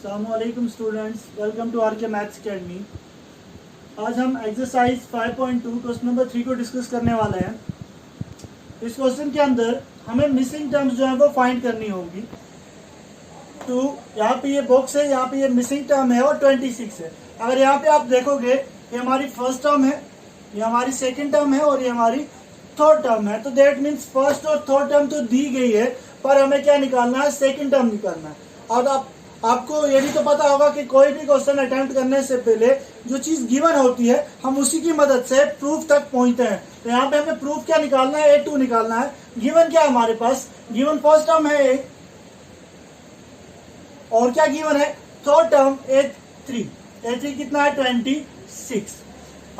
अस्सलामुअलैकुम students, welcome to are के maths academy. आज हम एक्सरसाइज 5.2 क्वेश्चन नंबर 3 को डिस्कस करने वाले हैं। इस क्वेश्चन के अंदर हमें मिसिंग टर्म्स जो है वो फाइंड करनी होगी। तो यहाँ पे ये बॉक्स है, यहाँ पे ये मिसिंग टर्म है और 26 है। अगर यहाँ पे आप देखोगे ये हमारी फर्स्ट टर्म है, ये हमारी सेकेंड टर्म है और ये हमारी थर्ड टर्म है। तो दैट मीन्स फर्स्ट और थर्ड टर्म तो दी गई है, पर हमें क्या निकालना है, सेकेंड टर्म निकालना है। और आपको ये भी तो पता होगा कि कोई भी क्वेश्चन अटेम्प्ट करने से पहले जो चीज गिवन होती है हम उसी की मदद से प्रूफ तक पहुंचते हैं। तो यहाँ पे हमें प्रूफ क्या निकालना है, A2 निकालना है। गिवन क्या है हमारे पास, गिवन फर्स्ट टर्म है A, और क्या गिवन है, थर्ड टर्म A3। A3 कितना है, 26।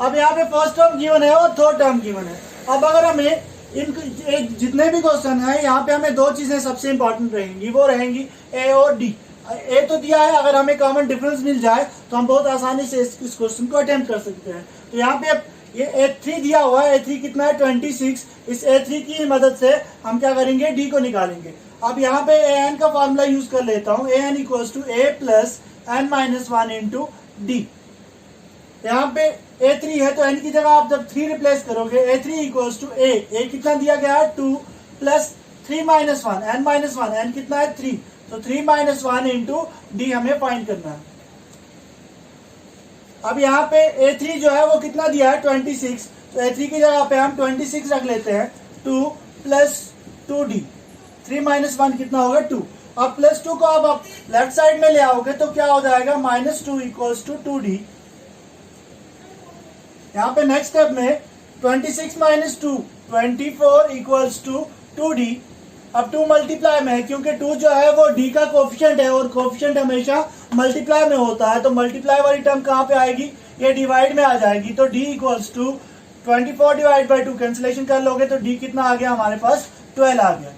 अब यहाँ पे फर्स्ट टर्म गिवन है और थर्ड टर्म गिवन है। अब अगर हमें जितने भी क्वेश्चन है यहाँ पे हमें दो चीजें सबसे इंपॉर्टेंट रहेंगी, वो रहेंगी A और D। ए तो दिया है, अगर हमें कॉमन डिफरेंस मिल जाए तो हम बहुत आसानी से इस क्वेश्चन को अटेम्प्ट कर सकते हैं। तो यहाँ पे ये A3 दिया हुआ है, A3 कितना है, 26। इस A3 की मदद से हम क्या करेंगे, D को निकालेंगे। अब यहाँ पे an का फॉर्मूला यूज कर लेता हूँ, an equals to a plus n minus 1 into D. यहाँ पे A3 है तो n की जगह आप जब 3 रिप्लेस करोगे, A3 इक्वल्स टू a कितना दिया गया है, 2 plus 3 minus 1 n minus 1, n कितना है, 3। तो 3 माइनस 1 इंटू डी हमें फाइंड करना है। अब यहाँ पे A3 जो है वो कितना दिया है, 26। तो A3 की जगह पे हम 26 रख लेते हैं, 2 प्लस 2d। 3 माइनस 1 कितना होगा, 2। अब प्लस 2 को अब आप लेफ्ट साइड में ले आओगे तो क्या हो जाएगा, -2 इक्वल्स टू 2d। यहाँ पे नेक्स्ट स्टेप में 26 माइनस 2, 24 इक्वल्स टू 2d। अब 2 मल्टीप्लाई में है, क्योंकि 2 जो है वो d का कोफिशिएंट है और कोफिशिएंट हमेशा मल्टीप्लाई में होता है। तो मल्टीप्लाई वाली टर्म कहाँ पे आएगी, ये डिवाइड में आ जाएगी। तो d equals to 24 divide by 2 cancellation कर लोगे तो d कितना आ गया हमारे पास, 12 आ गया।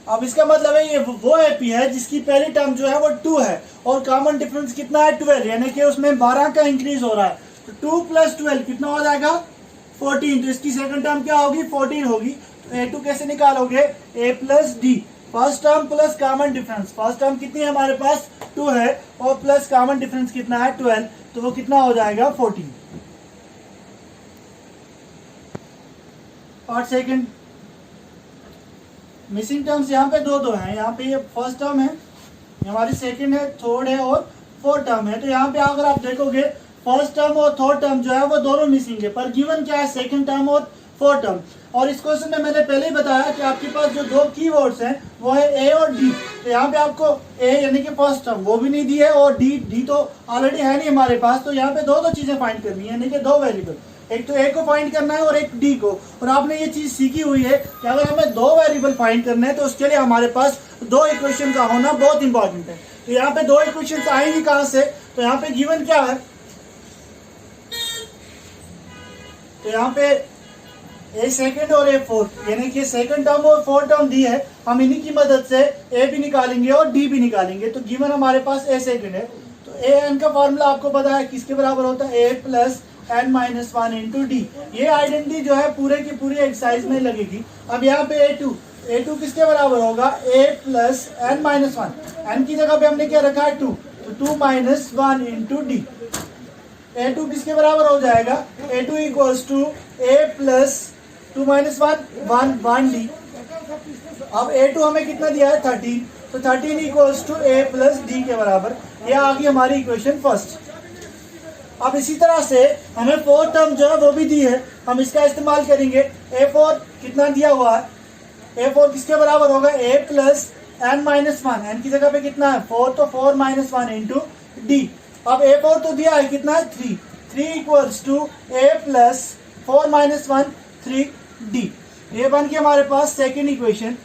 अब इसका मतलब है ये वो AP है जिसकी पहली टर्म जो है वो 2 है और कॉमन डिफरेंस कितना है, 12, यानी कि उसमें 12 का इंक्रीज हो रहा है। तो 2 प्लस 12 कितना हो जाएगा, 14। तो इसकी सेकंड टर्म क्या होगी, 14 होगी। A2 कैसे निकालोगे, A plus D, first term plus common difference. First term कितनी है हमारे पास, 2 है, और प्लस कॉमन डिफरेंस कितना है, 12। तो वो कितना हो जाएगा, 14। पार्ट सेकंड, मिसिंग टर्म्स यहाँ पे दो हैं। यहाँ पे ये फर्स्ट टर्म है, ये हमारी सेकंड है, थर्ड है और फोर्थ टर्म है। तो यहाँ पे अगर आप देखोगे फर्स्ट टर्म और थर्ड टर्म जो है वो दोनों मिसिंग है, पर गिवन क्या है, सेकंड टर्म और फोर्थ टर्म। और इस क्वेश्चन में मैंने पहले ही बताया कि आपके पास जो दो कीवर्ड्स हैं वो है ए और डी। तो यहाँ पे आपको ए यानी कि फर्स्ट टर्म वो भी नहीं दी है और डी तो ऑलरेडी है नहीं हमारे पास। तो यहाँ पे दो चीजें फाइंड करनी है, यानी कि दो वेरिएबल, एक तो ए को फाइंड करना है और एक डी को। और आपने ये चीज सीखी हुई है कि अगर हमें दो वेरिएबल फाइंड करने हैं तो उसके लिए हमारे पास दो इक्वेशन का होना बहुत इंपॉर्टेंट है। तो यहाँ पे दो इक्वेशन आएंगी कहाँ से, तो यहाँ पे गिवन क्या है, तो यहाँ पे ए सेकंड और ए फोर्थ, यानी कि सेकंड टर्म और फोर्थ टर्म दी है, हम इन्हीं की मदद से ए भी निकालेंगे और डी भी निकालेंगे। तो गिवन हमारे पास ए सेकंड है, तो ए एन का फॉर्मूला आपको पता है किसके बराबर होता है, A plus N minus 1 into D. ये आइडेंटिटी जो है पूरे की पूरी एक्सरसाइज में लगेगी। अब यहाँ पे ए टू किसके बराबर होगा, ए प्लस एन माइनस 1। एन की जगह पे हमने क्या रखा है, 2, तो 2 माइनस 1 इंटू डी। A2 किसके बराबर हो जाएगा, A2 equals to A plus 2 minus 1 D. अब A2 हमें कितना दिया है, 13। तो 13 equals to A plus D के बराबर। ये आ गई हमारी इक्वेशन फर्स्ट। अब इसी तरह से हमें फोर्थ टर्म जो है वो भी दी है, हम इसका इस्तेमाल करेंगे। A4 कितना दिया हुआ है, A4 किसके बराबर होगा, A plus n minus 1। N की जगह पे कितना है, 4, तो 4 माइनस 1 इंटू डी। अब A4 तो दिया है कितना है, 3 equals to A plus 4 minus 1 3d। ये बन गया हमारे पास सेकेंड इक्वेशन।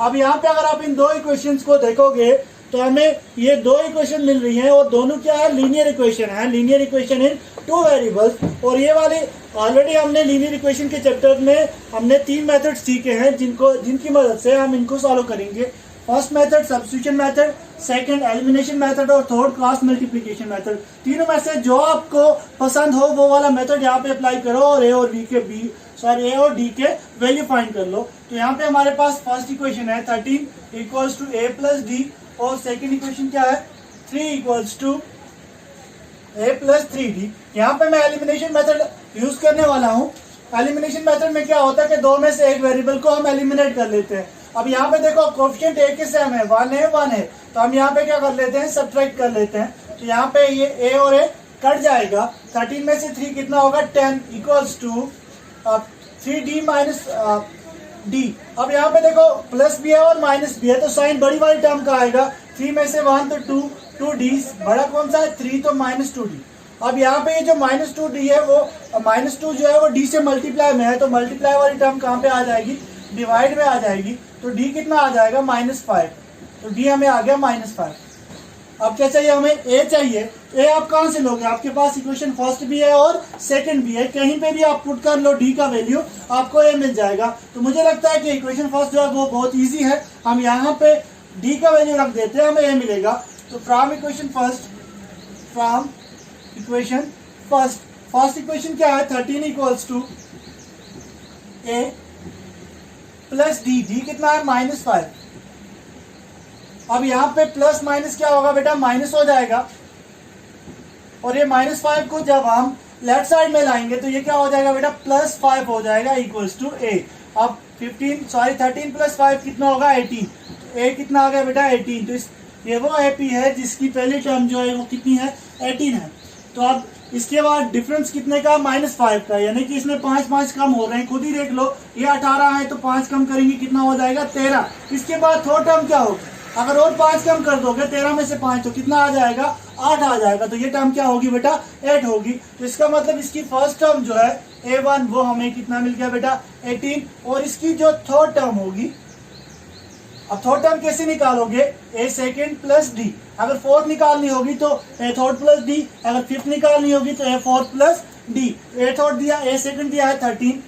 अब यहाँ पे अगर आप इन दो इक्वेशंस को देखोगे तो हमें ये दो इक्वेशन मिल रही हैं और दोनों क्या है, लीनियर इक्वेशन है, linear equation in two variables. और ये वाले ऑलरेडी हमने लीनियर इक्वेशन के चैप्टर में हमने 3 मेथड सीखे हैं जिनकी मदद से हम इनको सॉल्व करेंगे। First method substitution method, second elimination method और थर्ड क्रॉस मल्टीप्लिकेशन मेथड। तीनों में से जो आपको पसंद हो वो वाला मेथड यहाँ पे अप्लाई करो और ए और डी के वैल्यू फाइंड कर लो। तो यहाँ पे हमारे पास फर्स्ट इक्वेशन है 13 equals to A plus D और सेकेंड इक्वेशन क्या है 3 equals to a plus 3d। यहाँ पे मैं एलिमिनेशन मेथड यूज करने वाला हूँ। एलिमिनेशन मेथड में क्या होता है कि दो में से एक वेरिएबल को हम एलिमिनेट कर लेते हैं। अब यहाँ पे देखो कोएफिशिएंट a के सेम है, 1 है 1 है, तो हम यहाँ पे क्या कर लेते हैं, सब्ट्रैक्ट कर लेते हैं। तो यहाँ पे ये a और a कट जाएगा। 13 में से 3 कितना होगा, 10 equals to 3d minus d। अब यहाँ पे देखो प्लस भी है और माइनस भी है, तो साइन बड़ी वाली टर्म का आएगा। 3 में से 1 तो 2d, बड़ा कौन सा है 3, तो माइनस 2d। अब यहाँ पे ये जो माइनस 2d है वो माइनस 2 जो है वो d से मल्टीप्लाई में है, तो मल्टीप्लाई वाली टर्म कहाँ पे आ जाएगी, डिवाइड में आ जाएगी। तो d कितना आ जाएगा, -5। तो d हमें आ गया -5। अब क्या चाहिए हमें, a चाहिए। a आप कहाँ से लोगे, आपके पास इक्वेशन फर्स्ट भी है और सेकंड भी है, कहीं पे भी आप पुट कर लो d का वैल्यू, आपको a मिल जाएगा। तो मुझे लगता है कि इक्वेशन फर्स्ट जो है वो बहुत इजी है। हम यहाँ पे d का वैल्यू रख देते हैं, हमें a मिलेगा। तो फ्रॉम इक्वेशन फर्स्ट इक्वेशन क्या है, 13 equals to a plus d कितना है, -5। अब यहाँ पे प्लस माइनस क्या होगा बेटा, माइनस हो जाएगा। और ये -5 को जब हम लेफ्ट साइड में लाएंगे तो ये क्या हो जाएगा बेटा, +5 हो जाएगा इक्वल्स टू a। अब 13 प्लस 5 कितना होगा, 18। तो a कितना आ गया बेटा, 18। तो ये वो AP है जिसकी पहली टर्म जो है वो कितनी है, 18 है। तो अब इसके बाद डिफरेंस कितने का, -5 का, यानी कि इसमें 5 कम हो रहे हैं, खुद ही देख लो। ये 18 है तो 5 कम करेंगे कितना हो जाएगा, 13। इसके बाद थर्ड टर्म क्या होगी, अगर और 5 कम कर दोगे 13 में से 5 तो कितना आ जाएगा, 8 आ जाएगा। तो ये टर्म क्या होगी बेटा, 8 होगी। तो इसका मतलब इसकी फर्स्ट टर्म जो है a1 वो हमें कितना मिल गया बेटा, 18। और इसकी जो थर्ड टर्म होगी, अब थर्ड टर्म कैसे निकालोगे, a सेकेंड प्लस d। अगर फोर्थ निकालनी होगी तो a थर्ड प्लस d, अगर फिफ्थ निकालनी होगी तो a fourth plus d। a third दिया, a सेकेंड दिया है 13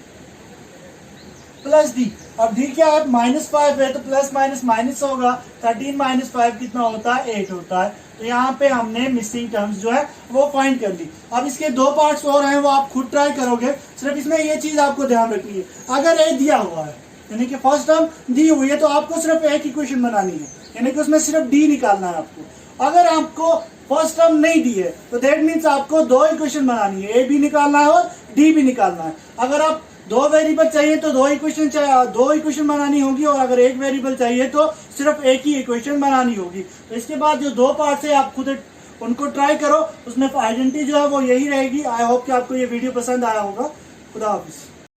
प्लस d। अब d क्या है, -5 है, तो प्लस माइनस माइनस होगा। 13 - 5 कितना होता है, 8 होता है। तो यहाँ पे हमने मिसिंग टर्म्स जो है वो फाइंड कर ली। अब इसके दो पार्ट्स और हैं, वो आप खुद ट्राई करोगे। सिर्फ इसमें ये चीज आपको ध्यान रखनी है, अगर a दिया हुआ है यानी कि फर्स्ट टर्म दी हुई है तो आपको सिर्फ एक इक्वेशन बनानी है, यानी कि उसमें सिर्फ d निकालना है आपको। अगर आपको फर्स्ट टर्म नहीं दी है तो दैट मीन्स आपको दो इक्वेशन बनानी है, a भी निकालना है और d भी निकालना है। अगर आप दो वेरिएबल चाहिए तो दो इक्वेशन बनानी होगी, और अगर एक वेरिएबल चाहिए तो सिर्फ एक ही इक्वेशन बनानी होगी। तो इसके बाद जो दो पार्ट्स है आप खुद उनको ट्राई करो, उसमें आइडेंटिटी जो है वो यही रहेगी। आई होप कि आपको ये वीडियो पसंद आया होगा। खुदा हाफिज।